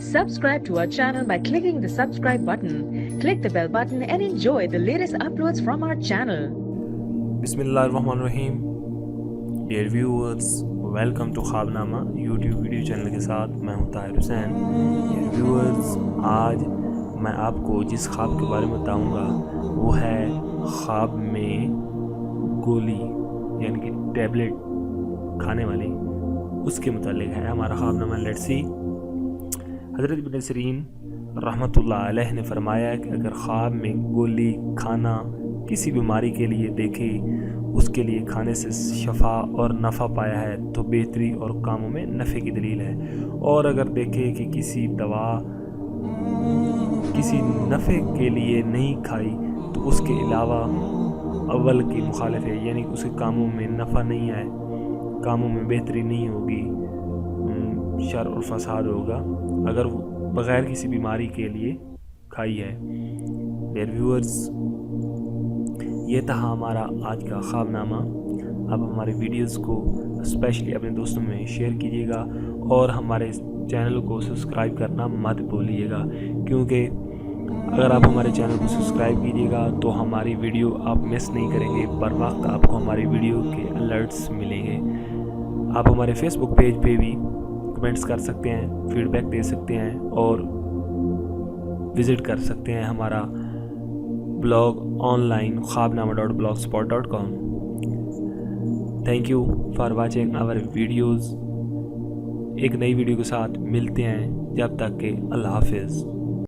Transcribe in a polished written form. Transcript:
Subscribe to our channel by clicking the subscribe button. Click the bell button and enjoy the latest uploads from our channel. बिस्मिल्लाहिर्रहमानिर्रहीम। Dear viewers, welcome to Khwabnama YouTube video channel के साथ मैं हूं Tahir Hussain. Dear viewers, आज मैं आपको जिस ख्वाब के बारे में बताऊंगा वो है ख्वाब में गोली यानी कि टैबलेट खाने वाली, उसके मुतालिक है हमारा ख्वाबनामा। Let's see. हज़रत इब्न सिरीन रहमतुल्लाह अलैह ने फरमाया कि अगर ख्वाब में गोली खाना किसी बीमारी के लिए देखे, उसके लिए खाने से शफा और नफ़ा पाया है तो बेहतरी और कामों में नफ़े की दलील है। और अगर देखे कि किसी दवा किसी नफ़े के लिए नहीं खाई तो उसके अलावा अव्वल की मुखालिफ है, यानी उसके कामों में नफ़ा नहीं आए, कामों में बेहतरी नहीं होगी, शर और फसाद होगा अगर वो बग़ैर किसी बीमारी के लिए खाई है। डियर व्यूअर्स, ये था हमारा आज का ख्वाबनामा। आप हमारे वीडियोस को स्पेशली अपने दोस्तों में शेयर कीजिएगा और हमारे चैनल को सब्सक्राइब करना मत भूलिएगा, क्योंकि अगर आप हमारे चैनल को सब्सक्राइब कीजिएगा तो हमारी वीडियो आप मिस नहीं करेंगे, बर वक्त आपको हमारी वीडियो के अलर्ट्स मिलेंगे। आप हमारे फेसबुक पेज पे भी कमेंट्स कर सकते हैं, फीडबैक दे सकते हैं और विज़िट कर सकते हैं हमारा ब्लॉग ऑनलाइन ख्वाबनामा.blogspot.com। Thank you for watching our videos. एक नई वीडियो के साथ मिलते हैं, जब तक के अल्लाह हाफिज़।